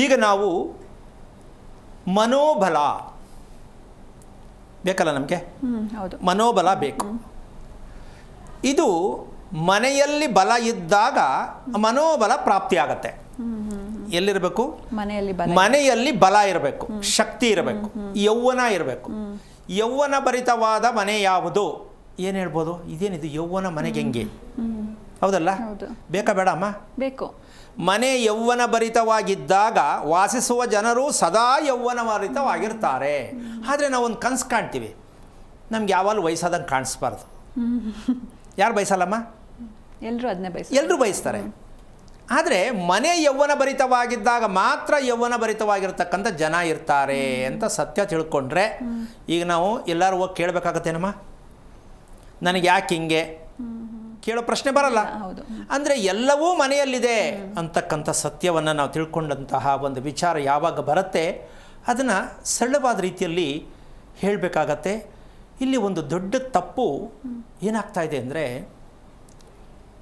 ಈಗ ನಾವು ಮನೋಬಲ ಬೇಕಲ್ಲ ನಮಗೆ, ಹೌದು, ಮನೋಬಲ ಬೇಕು. ಇದು ಮನೆಯಲ್ಲಿ ಬಲ ಇದ್ದಾಗ ಮನೋಬಲ ಪ್ರಾಪ್ತಿಯಾಗತ್ತೆ. ಎಲ್ಲಿರಬೇಕು? ಮನೆಯಲ್ಲಿ ಬಲ ಇರಬೇಕು, ಶಕ್ತಿ ಇರಬೇಕು, ಯೌವನ ಇರಬೇಕು. ಯೌವನ ಭರಿತವಾದ ಮನೆ ಯಾವುದು? ಏನು ಹೇಳ್ಬೋದು? ಇದೇನಿದು ಯೌವನ ಮನೆಗೆ ಹೆಂಗೆ? ಹೌದಲ್ಲ? ಬೇಕಾ ಬೇಡ ಅಮ್ಮ? ಬೇಕು. ಮನೆ ಯೌವನ ಭರಿತವಾಗಿದ್ದಾಗ ವಾಸಿಸುವ ಜನರು ಸದಾ ಯೌವನ ಭರಿತವಾಗಿರ್ತಾರೆ. ಆದರೆ ನಾವೊಂದು ಕನಸು ಕಾಣ್ತೀವಿ, ನಮ್ಗೆ ಯಾವಾಗಲೂ ವಯಸ್ಸಾದಂಗೆ ಕಾಣಿಸ್ಬಾರ್ದು. ಯಾರು ಬಯಸಲ್ಲಮ್ಮ? ಎಲ್ಲರೂ ಬಯಸ್ತಾರೆ. ಆದರೆ ಮನೆ ಯೌವನ ಭರಿತವಾಗಿದ್ದಾಗ ಮಾತ್ರ ಯೌವನ ಭರಿತವಾಗಿರ್ತಕ್ಕಂಥ ಜನ ಇರ್ತಾರೆ ಅಂತ ಸತ್ಯ ತಿಳ್ಕೊಂಡ್ರೆ, ಈಗ ನಾವು ಎಲ್ಲರೂ ಹೋಗಿ ಕೇಳಬೇಕಾಗತ್ತೇನಮ್ಮ, ನನಗೆ ಯಾಕೆ ಹಿಂಗೆ ಕೇಳೋ ಪ್ರಶ್ನೆ ಬರಲ್ಲ. ಅಂದರೆ ಎಲ್ಲವೂ ಮನೆಯಲ್ಲಿದೆ ಅಂತಕ್ಕಂಥ ಸತ್ಯವನ್ನು ನಾವು ತಿಳ್ಕೊಂಡಂತಹ ಒಂದು ವಿಚಾರ ಯಾವಾಗ ಬರುತ್ತೆ, ಅದನ್ನು ಸರಳವಾದ ರೀತಿಯಲ್ಲಿ ಹೇಳಬೇಕಾಗತ್ತೆ. ಇಲ್ಲಿ ಒಂದು ದೊಡ್ಡ ತಪ್ಪು ಏನಾಗ್ತಾ ಇದೆ ಅಂದರೆ,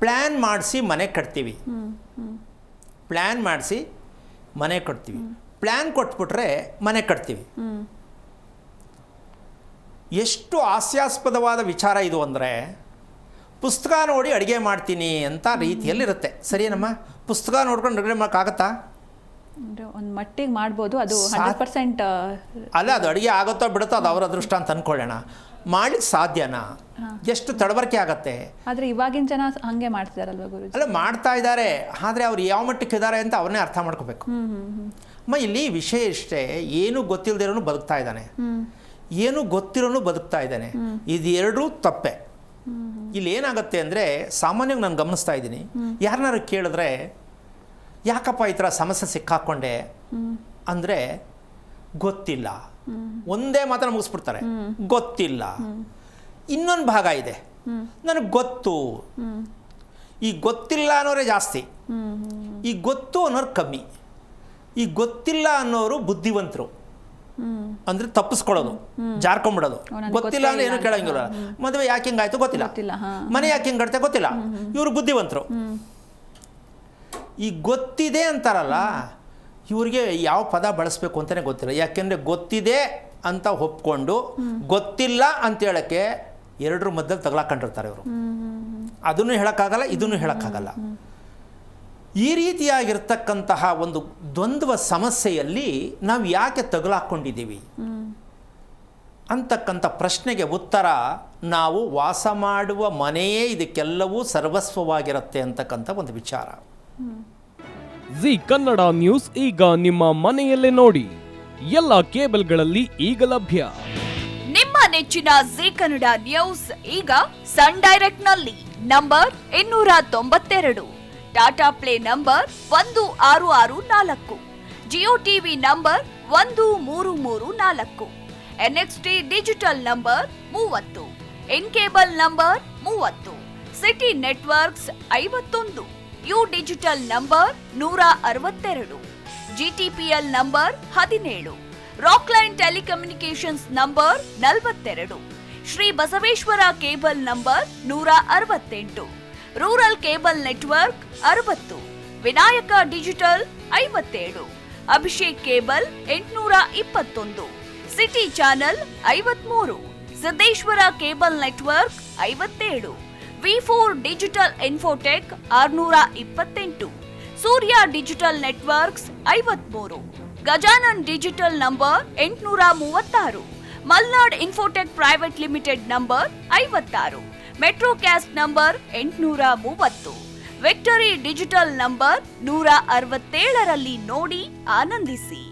ಪ್ಲ್ಯಾನ್ ಮಾಡಿಸಿ ಮನೆ ಕಟ್ತೀವಿ, ಪ್ಲ್ಯಾನ್ ಮಾಡಿಸಿ ಮನೆ ಕಟ್ತೀವಿ, ಪ್ಲ್ಯಾನ್ ಕೊಟ್ಬಿಟ್ರೆ ಮನೆ ಕಟ್ತೀವಿ. ಎಷ್ಟು ಹಾಸ್ಯಾಸ್ಪದವಾದ ವಿಚಾರ ಇದು ಅಂದರೆ, ಪುಸ್ತಕ ನೋಡಿ ಅಡುಗೆ ಮಾಡ್ತೀನಿ ಅಂತ ರೀತಿಯಲ್ಲಿರುತ್ತೆ. ಸರಿನಮ್ಮ? ಪುಸ್ತಕ ನೋಡ್ಕೊಂಡು ಅಡುಗೆ ಮಾಡೋಕ್ಕಾಗತ್ತಾ? ಒಂದು ಮಟ್ಟಿಗೆ ಮಾಡ್ಬೋದು, ಅದು 100% ಅಲ್ಲ. ಅದು ಅಡುಗೆ ಆಗುತ್ತೋ ಬಿಡುತ್ತೋ ಅದು ಅವರ ಅದೃಷ್ಟ ಅಂತ ಅಂದ್ಕೊಳ್ಳೋಣ. ಮಾಡ್ಲಿಕ್ಕೆ ಸಾಧ್ಯನಾ? ಎಷ್ಟು ತಡವರಿಕೆ ಆಗತ್ತೆ. ಆದರೆ ಇವಾಗಿನ ಜನ ಹಾಗೆ ಮಾಡ್ತಿದಾರಲ್ವ ಗುರುಜಿ? ಅಲ್ಲ, ಮಾಡ್ತಾ ಇದ್ದಾರೆ. ಆದರೆ ಅವ್ರು ಯಾವ ಮಟ್ಟಕ್ಕೆ ಇದ್ದಾರೆ ಅಂತ ಅವನ್ನೇ ಅರ್ಥ ಮಾಡ್ಕೋಬೇಕು. ಅಮ್ಮ, ಇಲ್ಲಿ ವಿಷಯ ಇಷ್ಟೇ, ಏನು ಗೊತ್ತಿಲ್ಲದಿರೋನು ಬದುಕ್ತಾ ಇದ್ದಾನೆ, ಏನು ಗೊತ್ತಿರೋನು ಬದುಕ್ತಾ ಇದ್ದಾನೆ. ಇದೆರಡೂ ತಪ್ಪೆ. ಇಲ್ಲಿ ಏನಾಗುತ್ತೆ ಅಂದರೆ, ಸಾಮಾನ್ಯವಾಗಿ ನಾನು ಗಮನಿಸ್ತಾ ಇದ್ದೀನಿ, ಯಾರನ್ನಾರು ಕೇಳಿದ್ರೆ ಯಾಕಪ್ಪ ಈ ಥರ ಸಮಸ್ಯೆ ಸಿಕ್ಕಾಕೊಂಡೆ ಅಂದರೆ ಗೊತ್ತಿಲ್ಲ. ಒಂದೇ ಮಾತ್ರ ಮುಗಿಸ್ಬಿಡ್ತಾರೆ, ಗೊತ್ತಿಲ್ಲ. ಇನ್ನೊಂದು ಭಾಗ ಇದೆ, ನನಗೆ ಗೊತ್ತು. ಈ ಗೊತ್ತಿಲ್ಲ ಅನ್ನೋರೇ ಜಾಸ್ತಿ, ಈ ಗೊತ್ತು ಅನ್ನೋರು ಕಮ್ಮಿ. ಈ ಗೊತ್ತಿಲ್ಲ ಅನ್ನೋರು ಬುದ್ಧಿವಂತರು. ಅಂದರೆ ತಪ್ಪಿಸ್ಕೊಳ್ಳೋದು, ಜಾರ್ಕೊಂಡ್ಬಿಡೋದು. ಗೊತ್ತಿಲ್ಲ ಅಂದರೆ ಏನು ಕೇಳಂಗಿಲ್ಲ. ಮದುವೆ ಯಾಕೆ ಹಿಂಗಾಯ್ತು ಗೊತ್ತಿಲ್ಲ, ಮನೆ ಯಾಕೆ ಹಿಂಗೆ ಕಟ್ತೆ ಗೊತ್ತಿಲ್ಲ. ಇವರು ಬುದ್ಧಿವಂತರು. ಈ ಗೊತ್ತಿದೆ ಅಂತಾರಲ್ಲ, ಇವ್ರಿಗೆ ಯಾವ ಪದ ಬಳಸಬೇಕು ಅಂತಲೇ ಗೊತ್ತಿಲ್ಲ. ಯಾಕೆಂದರೆ ಗೊತ್ತಿದೆ ಅಂತ ಒಪ್ಕೊಂಡು ಗೊತ್ತಿಲ್ಲ ಅಂತ ಹೇಳೋಕ್ಕೆ ಎರಡರ ಮಧ್ಯದಲ್ಲಿ ತಗಲಾಕೊಂಡಿರ್ತಾರೆ ಇವರು. ಅದನ್ನು ಹೇಳೋಕ್ಕಾಗಲ್ಲ, ಇದನ್ನು ಹೇಳೋಕ್ಕಾಗಲ್ಲ. ಈ ರೀತಿಯಾಗಿರ್ತಕ್ಕಂತಹ ಒಂದು ದ್ವಂದ್ವ ಸಮಸ್ಯೆಯಲ್ಲಿ ನಾವು ಯಾಕೆ ತಗಲಾಕೊಂಡಿದ್ದೀವಿ ಅಂತಕ್ಕಂಥ ಪ್ರಶ್ನೆಗೆ ಉತ್ತರ, ನಾವು ವಾಸ ಮಾಡುವ ಮನೆಯೇ ಇದಕ್ಕೆಲ್ಲವೂ ಸರ್ವಸ್ವವಾಗಿರುತ್ತೆ ಅಂತಕ್ಕಂಥ ಒಂದು ವಿಚಾರ. ಜಿ ಕನ್ನಡ ನ್ಯೂಸ್ ಈಗ ನಿಮ್ಮ ಮನೆಯಲ್ಲೇ ನೋಡಿ. ಎಲ್ಲ ಕೇಬಲ್ಗಳಲ್ಲಿ ಈಗ ಲಭ್ಯ. ನಿಮ್ಮ ನೆಚ್ಚಿನ ಜಿ ಕನ್ನಡ ನ್ಯೂಸ್ ಈಗ ಸನ್ ಡೈರೆಕ್ಟ್ ನಲ್ಲಿ number 292, Tata play number 1664, Jio TV number 1334, NXT digital number 30, in cable number 30, city networks 51, U digital number 162, GTPL number 17, Rockline telecommunications number 42, Shri Basaveshwara cable number 168, rural cable network 60, Vinayaka digital 57, Abhishek cable 821, city channel 53, Siddeshwara cable network 57, V4 digital Infotech 628, Surya digital networks 53, Gajanan digital number 836, Malnad Infotech Private Limited number 56, Metrocast number 830, Victory Digital number 167ರಲ್ಲಿ ನೋಡಿ ಆನಂದಿಸಿ.